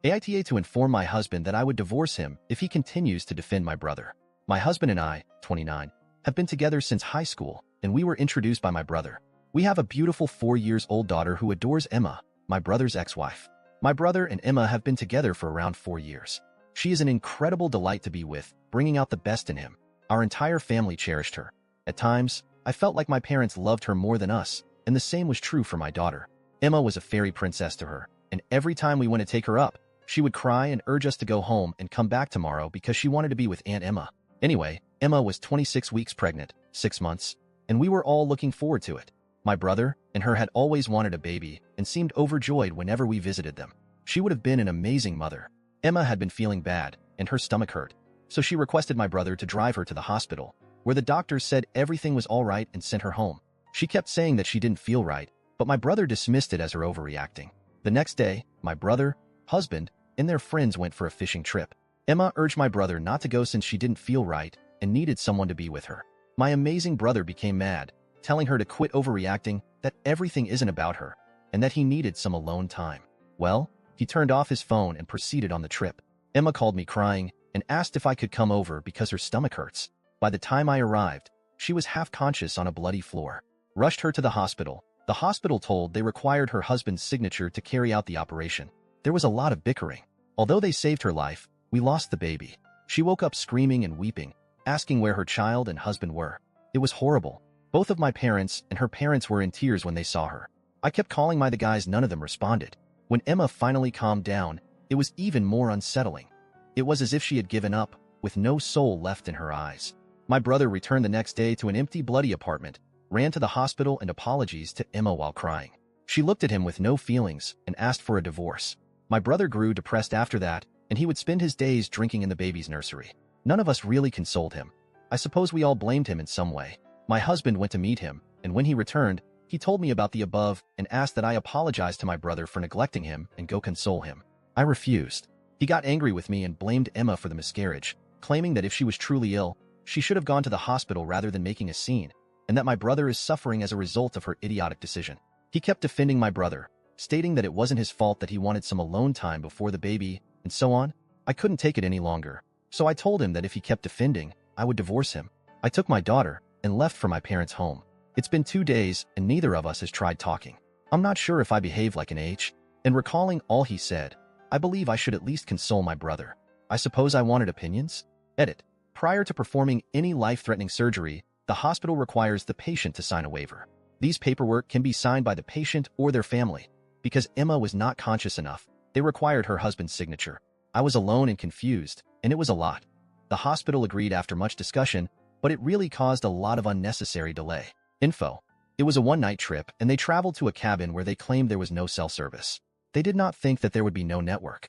AITA to inform my husband that I would divorce him if he continues to defend my brother. My husband and I, 29, have been together since high school, and we were introduced by my brother. We have a beautiful 4-year-old daughter who adores Emma, my brother's ex-wife. My brother and Emma have been together for around 4 years. She is an incredible delight to be with, bringing out the best in him. Our entire family cherished her. At times, I felt like my parents loved her more than us, and the same was true for my daughter. Emma was a fairy princess to her, and every time we went to take her up, she would cry and urge us to go home and come back tomorrow because she wanted to be with Aunt Emma. Anyway, Emma was 26 weeks pregnant, 6 months, and we were all looking forward to it. My brother and her had always wanted a baby and seemed overjoyed whenever we visited them. She would have been an amazing mother. Emma had been feeling bad, and her stomach hurt, so she requested my brother to drive her to the hospital, where the doctors said everything was all right and sent her home. She kept saying that she didn't feel right, but my brother dismissed it as her overreacting. The next day, my brother, husband, and their friends went for a fishing trip. Emma urged my brother not to go since she didn't feel right and needed someone to be with her. My amazing brother became mad, telling her to quit overreacting, that everything isn't about her, and that he needed some alone time. Well, he turned off his phone and proceeded on the trip. Emma called me crying and asked if I could come over because her stomach hurts. By the time I arrived, she was half conscious on a bloody floor. Rushed her to the hospital. The hospital told they required her husband's signature to carry out the operation. There was a lot of bickering. Although they saved her life, we lost the baby. She woke up screaming and weeping, asking where her child and husband were. It was horrible. Both of my parents and her parents were in tears when they saw her. I kept calling the guys, none of them responded. When Emma finally calmed down, it was even more unsettling. It was as if she had given up, with no soul left in her eyes. My brother returned the next day to an empty, bloody apartment, ran to the hospital and apologized to Emma while crying. She looked at him with no feelings and asked for a divorce. My brother grew depressed after that, and he would spend his days drinking in the baby's nursery. None of us really consoled him. I suppose we all blamed him in some way. My husband went to meet him, and when he returned, he told me about the above and asked that I apologize to my brother for neglecting him and go console him. I refused. He got angry with me and blamed Emma for the miscarriage, claiming that if she was truly ill, she should have gone to the hospital rather than making a scene, and that my brother is suffering as a result of her idiotic decision. He kept defending my brother, stating that it wasn't his fault that he wanted some alone time before the baby, and so on. I couldn't take it any longer, so I told him that if he kept defending, I would divorce him. I took my daughter and left for my parents' home. It's been 2 days, and neither of us has tried talking. I'm not sure if I behaved like an H. And recalling all he said, I believe I should at least console my brother. I suppose I wanted opinions? Edit. Prior to performing any life-threatening surgery, the hospital requires the patient to sign a waiver. These paperwork can be signed by the patient or their family. Because Emma was not conscious enough, they required her husband's signature. I was alone and confused, and it was a lot. The hospital agreed after much discussion, but it really caused a lot of unnecessary delay. Info. It was a one-night trip, and they traveled to a cabin where they claimed there was no cell service. They did not think that there would be no network.